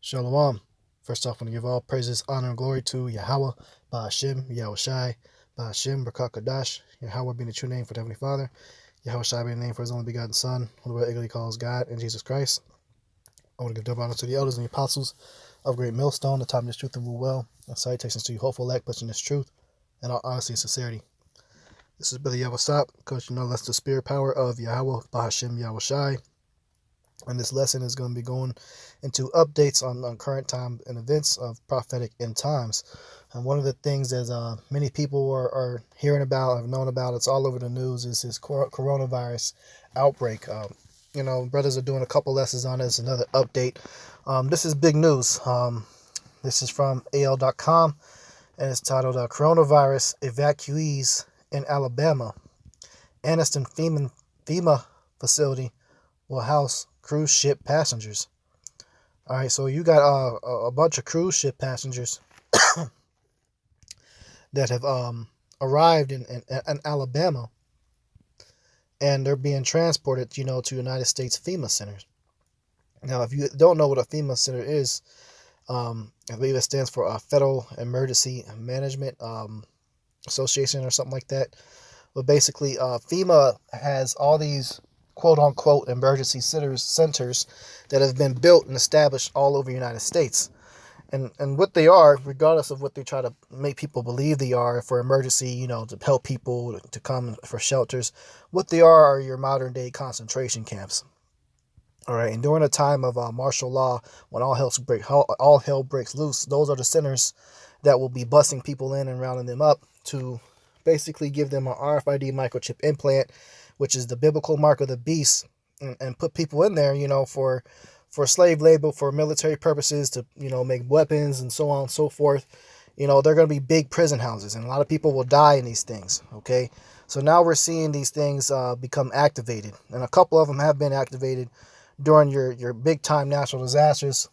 Shalom. First off, I want to give all praises, honor, and glory to Yahweh, Ba'ashem, Yahweh Shai, Ba'ashem, Barakakadash, Yahweh being the true name for the Heavenly Father, Yahweh Shai being the name for His only begotten Son, who the world eagerly calls God, and Jesus Christ. I want to give double honor to the elders and the apostles of Great Millstone, the time in this truth and rule well, and salutations to you, hopeful elect, blessed in this truth, and all honesty and sincerity. This is Brother Yahweh Stop, because you know that's the spirit power of Yahweh, Ba'ashem, Yahweh Shai. And this lesson is going to be going into updates on current time and events of prophetic end times. And one of the things that many people are hearing about, have known about, it's all over the news, is this coronavirus outbreak. Brothers are doing a couple lessons on this, another update. This is big news. This is from AL.com, and it's titled Coronavirus Evacuees in Alabama. Anniston FEMA facility will house cruise ship passengers. All right, so you got a bunch of cruise ship passengers that have arrived in Alabama, and they're being transported, to United States FEMA centers. Now, if you don't know what a FEMA center is, I believe it stands for Federal Emergency Management Association or something like that. But basically, FEMA has all these quote-unquote emergency centers that have been built and established all over the United States. And what they are, regardless of what they try to make people believe they are for emergency, to help people to come for shelters, what they are your modern-day concentration camps. All right, and during a time of martial law, when all hell breaks loose, those are the centers that will be busing people in and rounding them up to basically give them an RFID microchip implant, which is the biblical mark of the beast, and put people in there, for slave labor, for military purposes, to, make weapons and so on and so forth. They're going to be big prison houses, and a lot of people will die in these things, okay? So now we're seeing these things become activated, and a couple of them have been activated during your big-time natural disasters,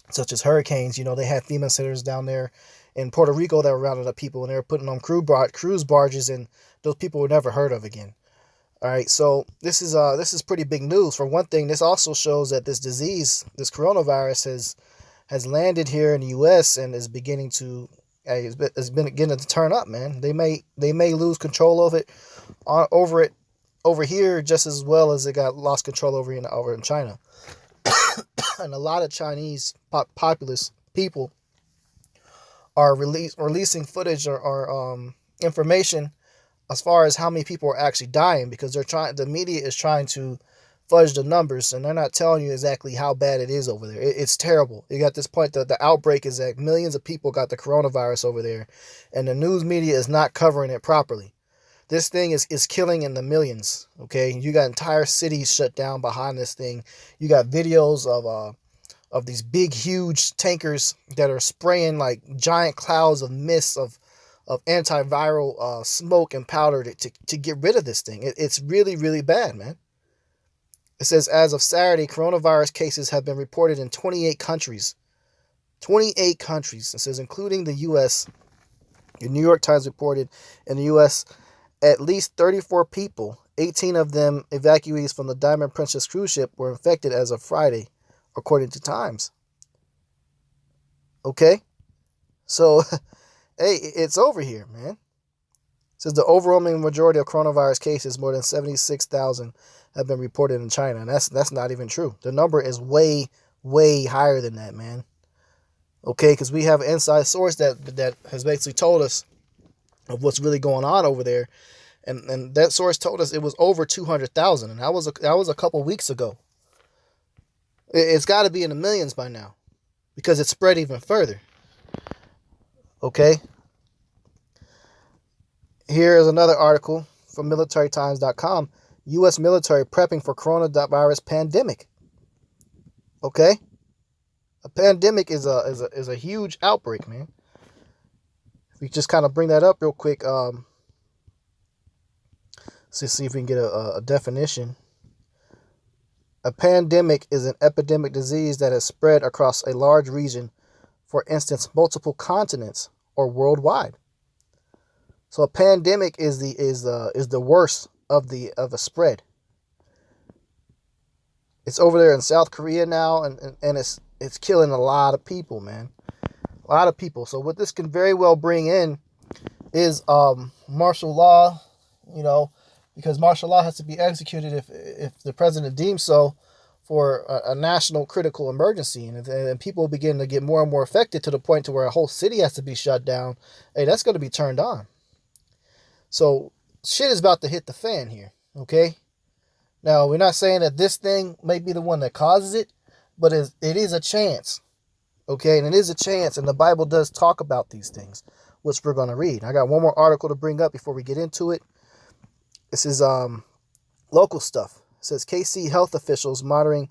such as hurricanes. They had FEMA centers down there in Puerto Rico that were rounding up people, and they were putting on cruise barges, and those people were never heard of again. All right, so this is pretty big news. For one thing, this also shows that this disease, this coronavirus, has landed here in the U.S. and is beginning to beginning to turn up. Man, they may lose control of it over here just as well as it got lost control over in China. And a lot of Chinese populous people are releasing footage or information as far as how many people are actually dying, because the media is trying to fudge the numbers, and they're not telling you exactly how bad it is over there. It's terrible. You got this point that the outbreak is that millions of people got the coronavirus over there, and the news media is not covering it properly. This thing is killing in the millions, okay? You got entire cities shut down behind this thing. You got videos of these big, huge tankers that are spraying like giant clouds of mist of antiviral smoke and powder to get rid of this thing. It's really, really bad, man. It says, as of Saturday, coronavirus cases have been reported in 28 countries. 28 countries. It says, including the U.S. The New York Times reported in the U.S. at least 34 people, 18 of them evacuees from the Diamond Princess cruise ship, were infected as of Friday, according to Times. Okay? So, hey, it's over here, man. It says the overwhelming majority of coronavirus cases, more than 76,000, have been reported in China. And that's not even true. The number is way, way higher than that, man. Okay, because we have an inside source that has basically told us of what's really going on over there. And that source told us it was over 200,000. And that was a couple weeks ago. It's got to be in the millions by now, because it's spread even further. Okay. Here is another article from militarytimes.com. U.S. military prepping for coronavirus pandemic. Okay. A pandemic is a huge outbreak, man. If we just kind of bring that up real quick, let's see if we can get a definition. A pandemic is an epidemic disease that has spread across a large region, for instance, multiple continents or worldwide. So a pandemic is the worst of a spread. It's over there in South Korea now, and it's killing a lot of people, man. A lot of people. So what this can very well bring in is martial law, you know, because martial law has to be executed if the president deems so for a national critical emergency, and people begin to get more and more affected to the point to where a whole city has to be shut down. Hey, that's going to be turned on. So shit is about to hit the fan here, okay? Now, we're not saying that this thing may be the one that causes it, but it is a chance, okay? And it is a chance, and the Bible does talk about these things, which we're going to read. I got one more article to bring up before we get into it. This is local stuff. It says KC health officials monitoring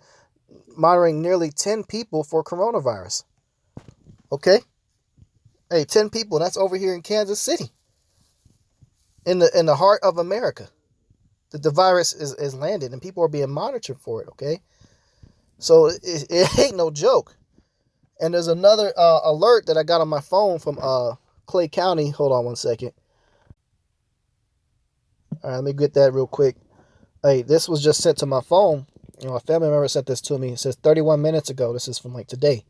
nearly 10 people for coronavirus. Okay? Hey, 10 people, that's over here in Kansas City. In the heart of America. The virus is landed and people are being monitored for it, okay? So it ain't no joke. And there's another alert that I got on my phone from Clay County. Hold on one second. All right, let me get that real quick. Hey, this was just sent to my phone. You know, a family member sent this to me. It says 31 minutes ago. This is from like today.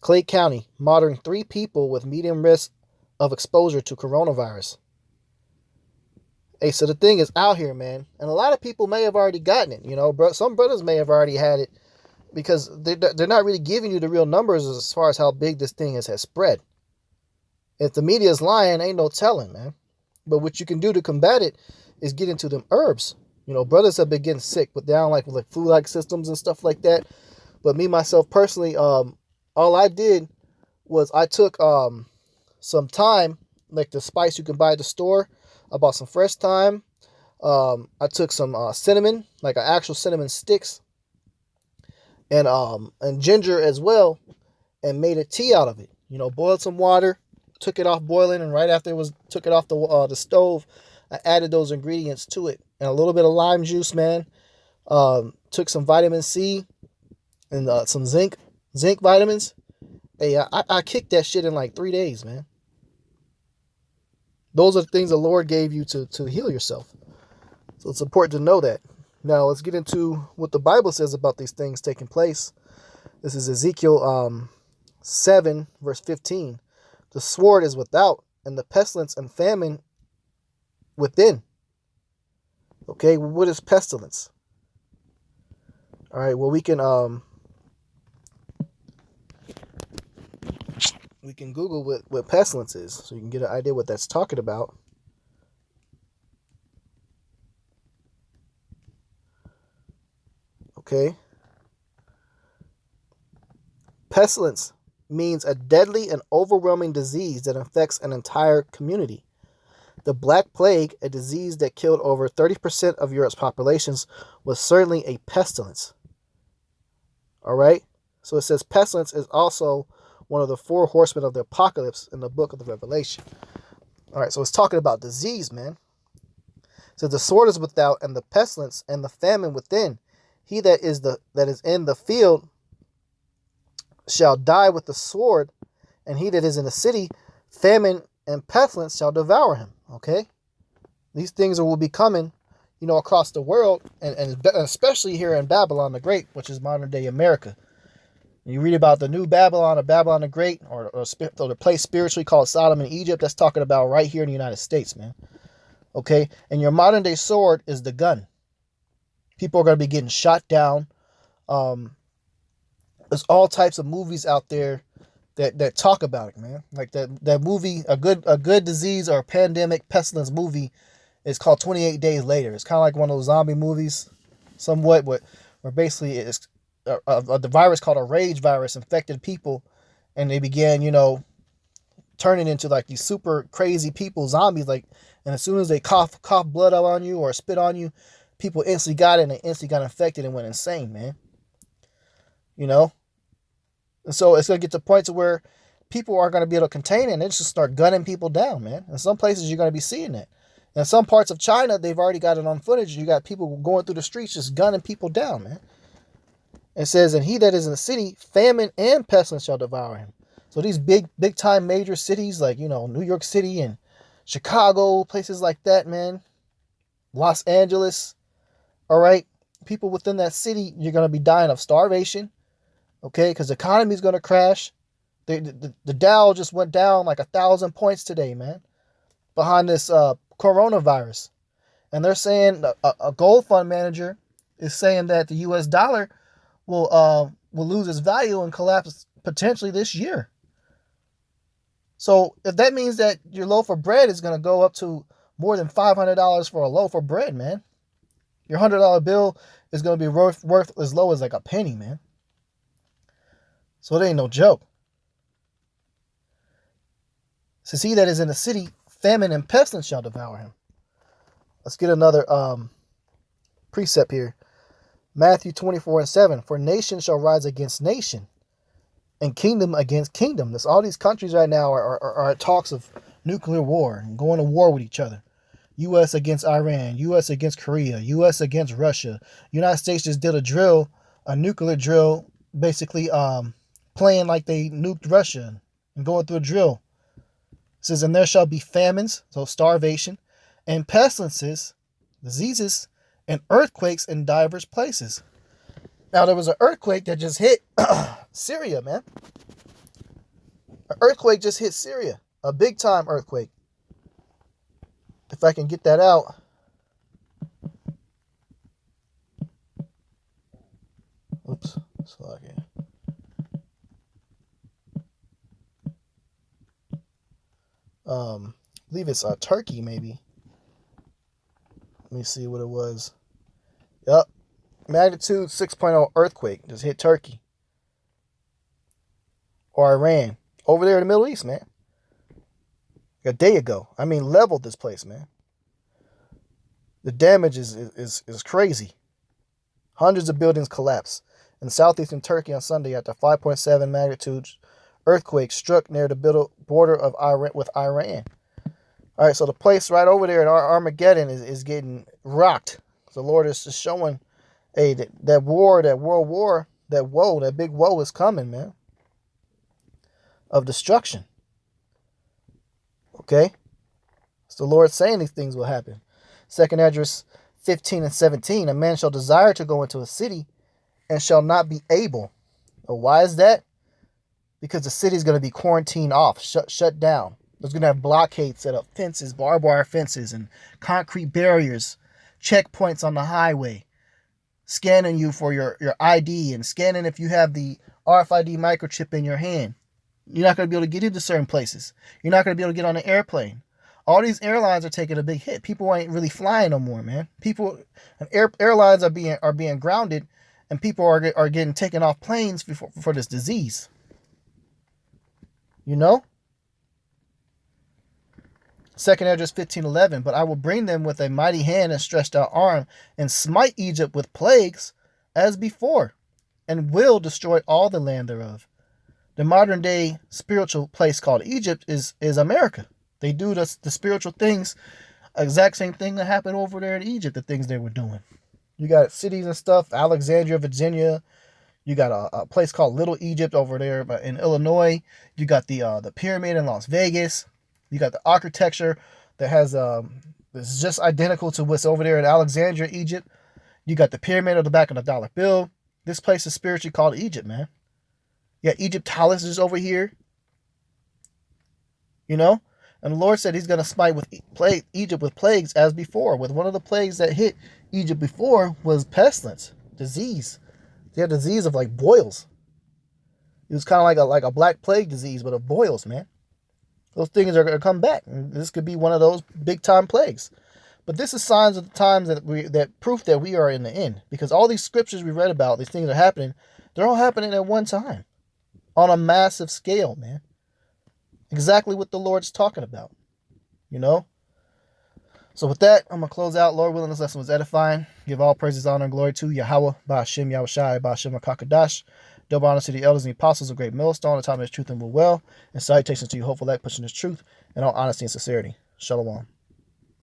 Clay County monitoring 3 people with medium risk of exposure to coronavirus. Hey, so the thing is out here, man. And a lot of people may have already gotten it. You know, some brothers may have already had it because they're not really giving you the real numbers as far as how big this thing has spread. If the media is lying, ain't no telling, man. But what you can do to combat it is get into them herbs. You know, brothers have been getting sick, but down like flu-like systems and stuff like that. But me, myself, personally, all I did was I took some thyme, like the spice you can buy at the store. I bought some fresh thyme. I took some cinnamon, like actual cinnamon sticks, and ginger as well, and made a tea out of it. You know, boiled some water, took it off boiling, and right after took it off the stove, I added those ingredients to it, and a little bit of lime juice, man. Took some vitamin C and some zinc vitamins. Hey, I kicked that shit in like 3 days, man. Those are the things the Lord gave you to heal yourself. So it's important to know that. Now let's get into what the Bible says about these things taking place. This is Ezekiel 7, verse 15. The sword is without, and the pestilence and famine within. Okay, what is pestilence? All right, well, we can Google what pestilence is, so you can get an idea what that's talking about. Okay. Pestilence means a deadly and overwhelming disease that infects an entire community. The Black Plague, a disease that killed over 30% of Europe's populations, was certainly a pestilence. All right? So it says pestilence is also one of the 4 horsemen of the apocalypse in the book of the Revelation. All right, so it's talking about disease, man. So the sword is without, and the pestilence and the famine within. He that is in the field shall die with the sword, and he that is in the city, famine and pestilence shall devour him. Okay? These things will be coming, you know, across the world, and especially here in Babylon the Great, which is modern day America. You read about the new Babylon or Babylon the Great, or the place spiritually called Sodom and Egypt. That's talking about right here in the United States, man. Okay? And your modern day sword is the gun. People are going to be getting shot down. There's all types of movies out there that talk about it, man. Like that movie, a good disease or pandemic pestilence movie is called 28 Days Later. It's kind of like one of those zombie movies, somewhat, where basically it's the virus called a rage virus infected people, and they began, you know, turning into like these super crazy people, zombies. Like, and as soon as they cough blood up on you or spit on you, people instantly got it and they instantly got infected and went insane, man. You know? And so it's going to get to points where people aren't going to be able to contain it, and they just start gunning people down, man. In some places, you're going to be seeing that. In some parts of China, they've already got it on footage. You got people going through the streets just gunning people down, man. It says, and he that is in the city, famine and pestilence shall devour him. So these big time major cities like, you know, New York City and Chicago, places like that, man. Los Angeles. All right. People within that city, you're going to be dying of starvation. Okay, because the economy is going to crash. The Dow just went down like 1,000 points today, man, behind this coronavirus. And they're saying a gold fund manager is saying that the U.S. dollar will lose its value and collapse potentially this year. So if that means that your loaf of bread is going to go up to more than $500 for a loaf of bread, man, your $100 bill is going to be worth as low as like a penny, man. So it ain't no joke. Since he that is in the city, famine and pestilence shall devour him. Let's get another precept here. Matthew 24:7. For nation shall rise against nation, and kingdom against kingdom. That's all these countries right now are at talks of nuclear war and going to war with each other. U.S. against Iran, U.S. against Korea, U.S. against Russia. United States just did a nuclear drill, basically playing like they nuked Russia and going through a drill. It says, and there shall be famines, so starvation, and pestilences, diseases, and earthquakes in divers places. Now, there was an earthquake that just hit Syria, man. An earthquake just hit Syria. A big-time earthquake. If I can get that out. Oops. So I can. I believe it's Turkey, maybe. Let me see what it was. Yep. Magnitude 6.0 earthquake just hit Turkey. Or Iran. Over there in the Middle East, man. A day ago. I mean, leveled this place, man. The damage is crazy. Hundreds of buildings collapsed. In southeastern Turkey on Sunday after 5.7 magnitude earthquake struck near the border of Iran with Iran. All right, so the place right over there in Armageddon is getting rocked. The Lord is just showing, hey, that war, that world war, that big woe is coming, man. Of destruction. Okay? So the Lord saying these things will happen. 2nd Esdras 15:17. A man shall desire to go into a city and shall not be able. Well, why is that? Because the city is going to be quarantined off, shut down. There's going to have blockades set up, fences, barbed wire fences, and concrete barriers, checkpoints on the highway, scanning you for your ID and scanning if you have the RFID microchip in your hand. You're not going to be able to get into certain places. You're not going to be able to get on an airplane. All these airlines are taking a big hit. People ain't really flying no more, man. Airlines are being grounded, and people are getting taken off planes for this disease. You know? 2nd Esdras 15:11. But I will bring them with a mighty hand and stretched out arm, and smite Egypt with plagues as before, and will destroy all the land thereof. The modern day spiritual place called Egypt is America. They do the spiritual things, exact same thing that happened over there in Egypt, the things they were doing. You got cities and stuff, Alexandria, Virginia. You got a place called Little Egypt over there in Illinois. You got the pyramid in Las Vegas. You got the architecture that has it's just identical to what's over there in Alexandria, Egypt. You got the pyramid on the back of the dollar bill. This place is spiritually called Egypt, man. Yeah, Egyptalis is over here. You know? And the Lord said he's going to smite Egypt with plagues as before. With one of the plagues that hit Egypt before was pestilence, disease. They had disease of like boils. It was kind of like a black plague disease, but of boils, man. Those things are going to come back. And this could be one of those big time plagues. But this is signs of the times that proof that we are in the end. Because all these scriptures we read about, these things are happening, they're all happening at one time. On a massive scale, man. Exactly what the Lord's talking about. You know? So with that, I'm going to close out. Lord willing, this lesson was edifying. Give all praises, honor, and glory to Yahweh, Ba'ashem, Yahushai, Ba'ashem, HaKadosh. Double honor to the elders and the apostles of Great Millstone, the time of his truth and will well. And salutations to you, hopeful elect, pushing his truth in all honesty and sincerity. Shalom.